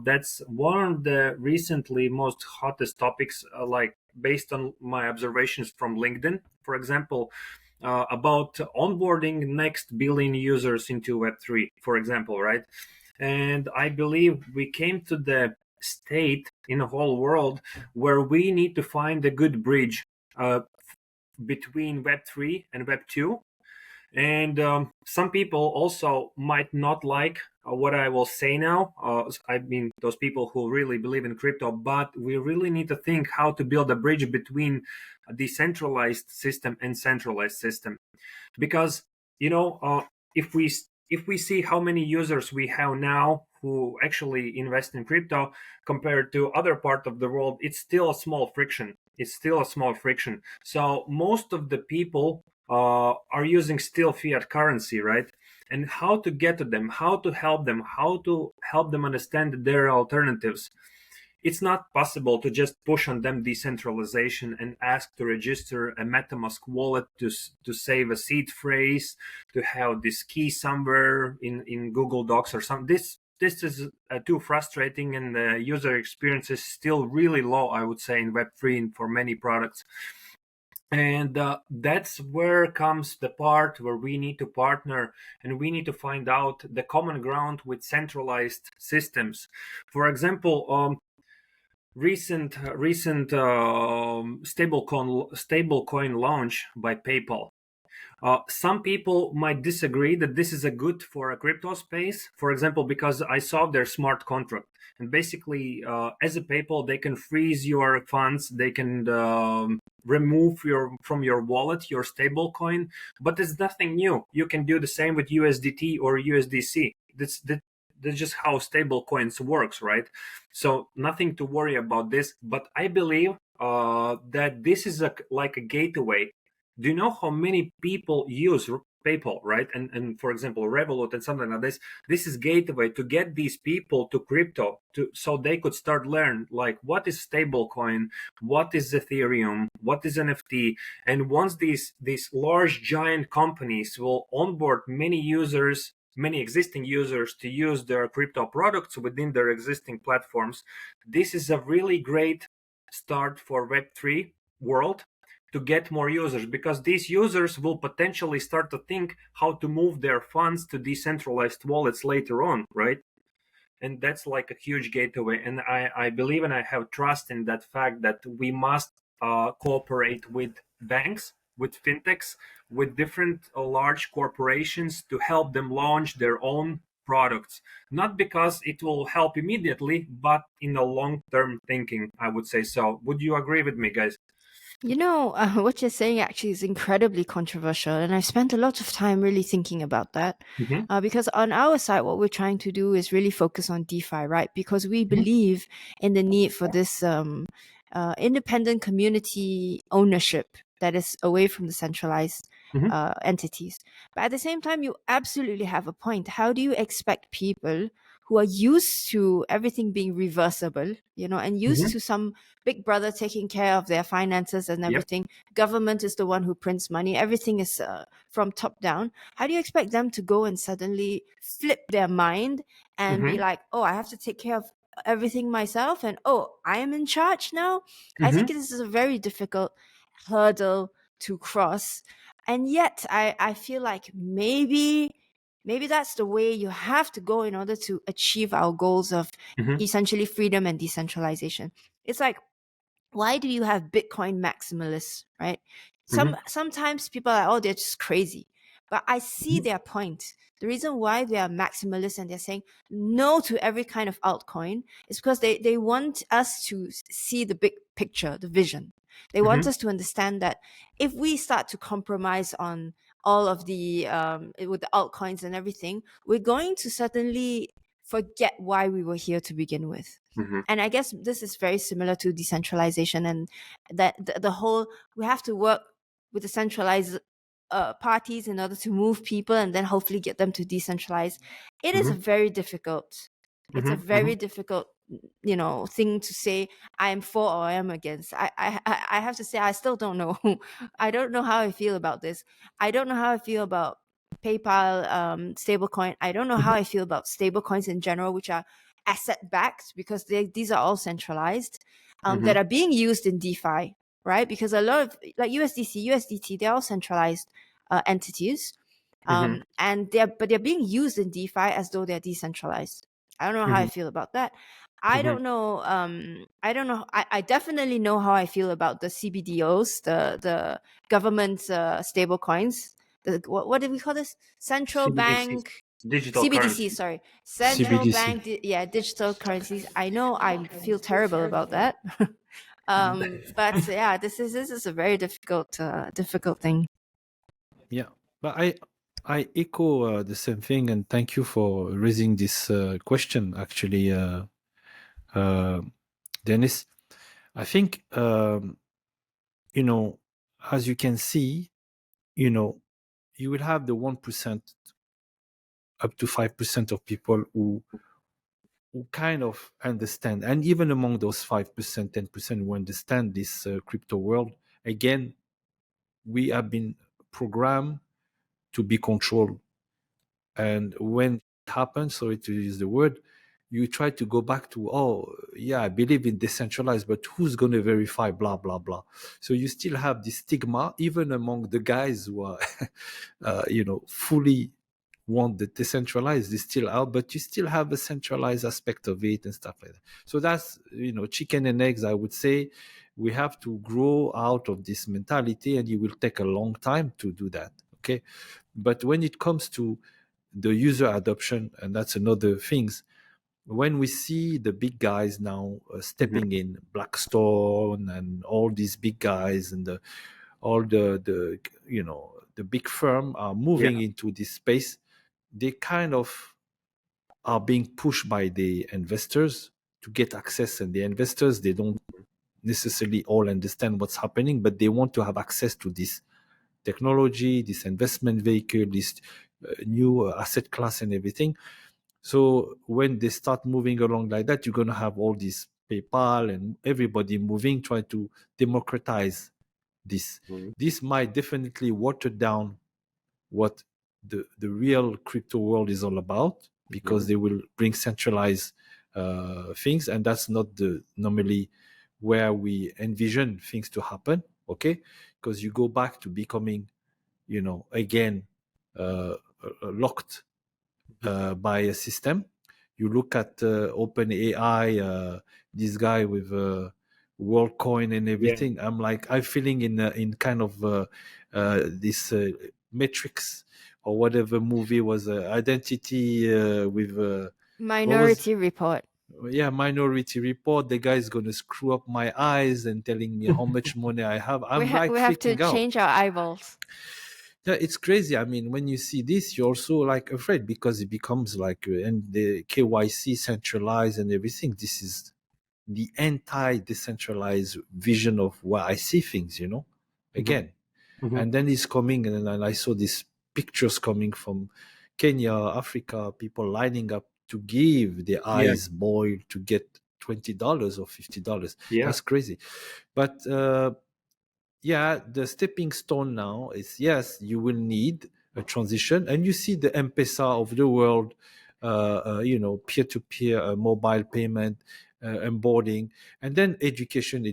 that's one of the recently most hottest topics, like based on my observations from LinkedIn, for example, about onboarding next billion users into Web3, for example, right? And I believe we came to the state in the whole world where we need to find a good bridge between Web3 and Web2. And some people also might not like what I will say now. I mean, those people who really believe in crypto, but we really need to think how to build a bridge between a decentralized system and centralized system. Because, if we see how many users we have now who actually invest in crypto compared to other part of the world, it's still a small friction. So most of the people are using still fiat currency, right? And how to get to them, how to help them understand their alternatives. it's not possible to just push on them decentralization and ask to register a MetaMask wallet to save a seed phrase, to have this key somewhere in Google Docs or something. This is too frustrating, and the user experience is still really low, I would say, in Web3 and for many products. And that's where comes the part where we need to partner and we need to find out the common ground with centralized systems. For example, recent stablecoin launch by PayPal. Some people might disagree that this is a good for a crypto space, for example, because I saw their smart contract. And basically, as a PayPal, they can freeze your funds, they can remove from your wallet your stable coin, but it's nothing new. You can do the same with USDT or USDC. That's just how stable coins works, right? So nothing to worry about this. But I believe that this is like a gateway. Do you know how many people use PayPal, right? And for example, Revolut and something like this. This is gateway to get these people to crypto, so they could start learn like what is stablecoin, what is Ethereum, what is NFT, and once these large giant companies will onboard many users, many existing users to use their crypto products within their existing platforms, this is a really great start for Web3 world to get more users, because these users will potentially start to think how to move their funds to decentralized wallets later on, right? And that's like a huge gateway. And I believe and I have trust in that fact that we must cooperate with banks, with fintechs, with different large corporations to help them launch their own products. Not because it will help immediately, but in a long-term thinking, I would say so. Would you agree with me, guys? You know, what you're saying actually is incredibly controversial, and I spent a lot of time really thinking about that. Mm-hmm. Because on our side, what we're trying to do is really focus on DeFi, right? Because we believe in the need for this independent community ownership that is away from the centralized entities. But at the same time, you absolutely have a point. How do you expect people who are used to everything being reversible, and used to some big brother taking care of their finances and everything? Yep. Government is the one who prints money. Everything is from top down. How do you expect them to go and suddenly flip their mind and be like, oh, I have to take care of everything myself, and oh, I am in charge now? I think this is a very difficult hurdle to cross. And yet I feel like maybe that's the way you have to go in order to achieve our goals of essentially freedom and decentralization. It's like, why do you have Bitcoin maximalists, right? Sometimes people are like, oh, they're just crazy. But I see their point. The reason why they are maximalists and they're saying no to every kind of altcoin is because they want us to see the big picture, the vision. They want us to understand that if we start to compromise on all of the with the altcoins and everything, we're going to certainly forget why we were here to begin with. And I guess this is very similar to decentralization, and that the whole, we have to work with the centralized parties in order to move people and then hopefully get them to decentralize. It is very difficult. It's a very difficult, thing to say I am for or I am against. I have to say I still don't know. I don't know how I feel about this. I don't know how I feel about PayPal stablecoin. I don't know how I feel about stablecoins in general, which are asset backed, because these are all centralized, that are being used in DeFi, right? Because a lot of like USDC, USDT, they're all centralized entities, and they're being used in DeFi as though they're decentralized. I don't know how I feel about that. I don't know. I don't know. I definitely know how I feel about the CBDOs, the government stable coins. What did we call this? Central CBDC. Bank Digital CBDC, currency. sorry. Central CBDC. Bank, digital currencies. I know I feel terrible about that. But yeah, this is a very difficult thing. Yeah, but I echo the same thing, and thank you for raising this question. Actually, Dennis, I think as you can see, you will have the 1% up to 5% of people who who kind of understand, and even among those 5%, 10% who understand this crypto world, again, we have been programmed to be controlled. And when it happens, sorry to use the word, you try to go back to, oh, yeah, I believe in decentralized, but who's going to verify, blah, blah, blah. So you still have this stigma, even among the guys who are, fully want the decentralized is still out, but you still have a centralized aspect of it and stuff like that. So that's, chicken and eggs, I would say. We have to grow out of this mentality, and it will take a long time to do that. Okay. But when it comes to the user adoption, and that's another things, when we see the big guys now stepping in, Blackstone and all these big guys, and all the big firm are moving into this space, they kind of are being pushed by the investors to get access. And the investors, they don't necessarily all understand what's happening, but they want to have access to this technology, this investment vehicle, this new asset class and everything. So when they start moving along like that, you're going to have all these PayPal and everybody moving, trying to democratize this. This might definitely water down what the real crypto world is all about, because they will bring centralized things, and that's not the normally where we envision things to happen. Okay, because you go back to becoming, again, locked by a system. You look at OpenAI, this guy with WorldCoin and everything. I'm like, I'm feeling in kind of this Matrix or whatever movie was Identity with Minority Report. Yeah, Minority Report. The guy is going to screw up my eyes and telling me how much money I have. I'm we have to change our eyeballs. Yeah, it's crazy. I mean, when you see this, you're also like afraid, because it becomes like, and the KYC centralized and everything. This is the anti-decentralized vision of where I see things, again. And then it's coming, and then I saw these pictures coming from Kenya, Africa, people lining up to give their eyes boiled to get $20 or $50. That's crazy. But the stepping stone now is, yes, you will need a transition, and you see the M-Pesa of the world, peer-to-peer mobile payment, onboarding, and then education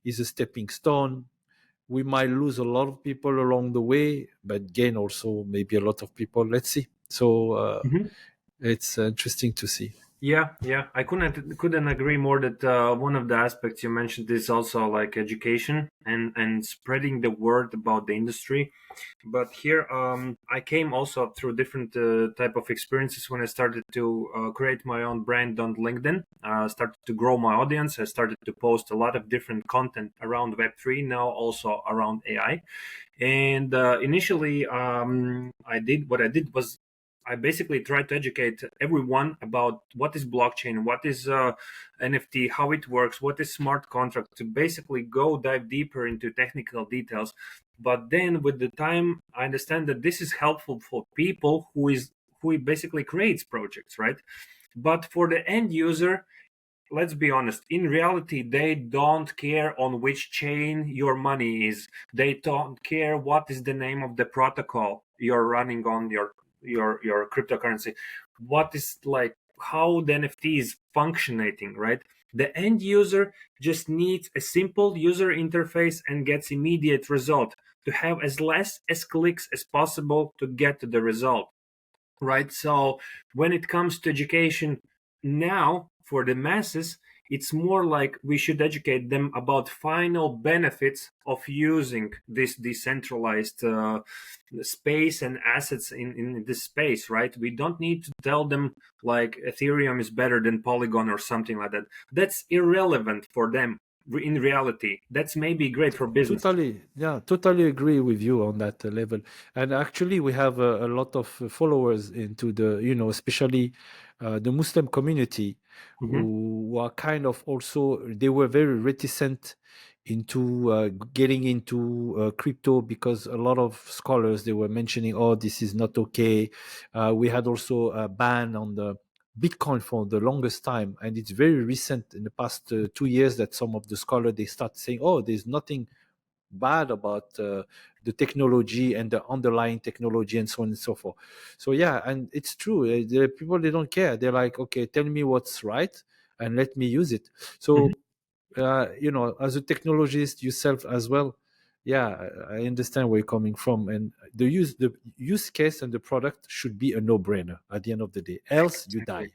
is a stepping stone. We might lose a lot of people along the way, but gain also maybe a lot of people. Let's see. So it's interesting to see. Yeah, I couldn't agree more that one of the aspects you mentioned is also like education and spreading the word about the industry. But here, I came also through different type of experiences when I started to create my own brand on LinkedIn. Started to grow my audience. I started to post a lot of different content around Web3, now also around AI. And initially, I did was I basically tried to educate everyone about what is blockchain, what is NFT, how it works, what is smart contract, to basically go dive deeper into technical details. But then with the time, I understand that this is helpful for people who basically creates projects, right? But for the end user, let's be honest, in reality, they don't care on which chain your money is. They don't care what is the name of the protocol you're running on your cryptocurrency, what is like how the NFT is functioning, right? The end user just needs a simple user interface and gets immediate result, to have as less as clicks as possible to get to the result, right? So when it comes to education now for the masses, it's more like we should educate them about final benefits of using this decentralized space and assets in this space, right? We don't need to tell them like Ethereum is better than Polygon or something like that. That's irrelevant for them. In reality, that's maybe great for business. Totally agree with you on that level. And actually, we have a lot of followers into the, especially the Muslim community, who are kind of also, they were very reticent into getting into crypto, because a lot of scholars, they were mentioning, oh, this is not okay. We had also a ban on the Bitcoin for the longest time, and it's very recent in the past 2 years that some of the scholars they start saying, oh, there's nothing bad about the technology and the underlying technology and so on and so forth. So yeah, and it's true. There are people, they don't care. They're like, okay, tell me what's right and let me use it. So as a technologist yourself as well, yeah, I understand where you're coming from, and the use case and the product should be a no-brainer at the end of the day. Else you die.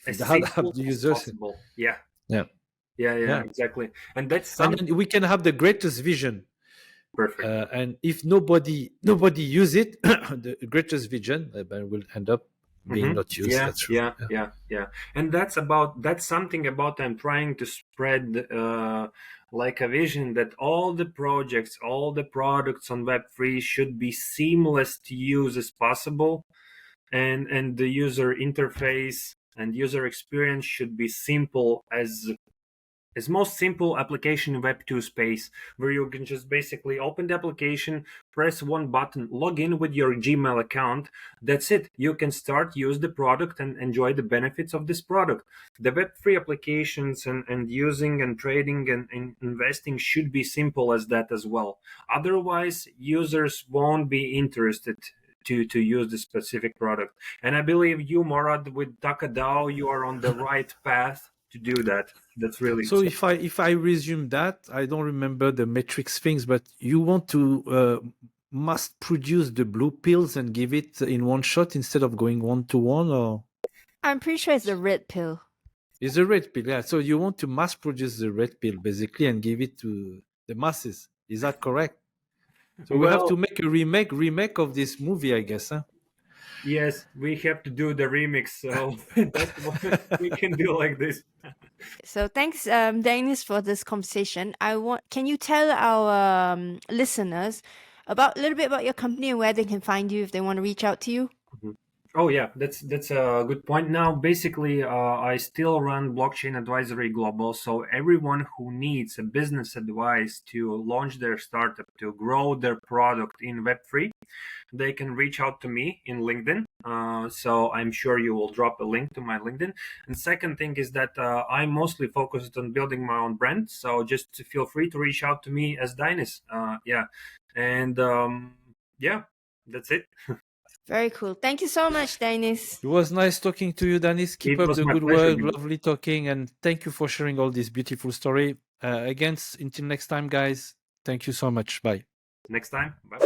If As you don't have simple the as users, possible. Yeah. yeah, Yeah, exactly. And that's and then we can have the greatest vision. perfect. And if nobody use it, the greatest vision will end up being not used. Yeah, That's true. yeah. And that's something about I'm trying to spread like a vision that all the projects, all the products on Web3 should be seamless to use as possible, and the user interface and user experience should be simple as most simple application in Web2 space, where you can just basically open the application, press one button, log in with your Gmail account. That's it. You can start, use the product, and enjoy the benefits of this product. The Web3 applications and using and trading and investing should be simple as that as well. Otherwise, users won't be interested to use the specific product. And I believe you, Morad, with Takadao, you are on the right path to do that. That's really so. If I resume that, I don't remember the metrics things, but you want to must produce the blue pills and give it in one shot instead of going 1-to-1, or I'm pretty sure it's the red pill. it's a red pill. Yeah, so you want to mass produce the red pill basically and give it to the masses. Is that correct? So we have to make a remake of this movie, I guess, huh? Yes, we have to do the remix, so that's what we can do like this. So thanks, Dennis, for this conversation. Can you tell our listeners a little bit about your company and where they can find you if they want to reach out to you? Oh yeah, that's a good point. Now, basically, I still run Blockchain Advisory Global, so everyone who needs a business advice to launch their startup, to grow their product in Web3, they can reach out to me in LinkedIn. So I'm sure you will drop a link to my LinkedIn. And second thing is that I'm mostly focused on building my own brand, so just feel free to reach out to me as Dynis. And that's it. Very cool. Thank you so much, Dennis. It was nice talking to you, Dennis. Keep up the good work. Lovely talking, and thank you for sharing all this beautiful story. Again, until next time, guys. Thank you so much. Bye. Next time. Bye.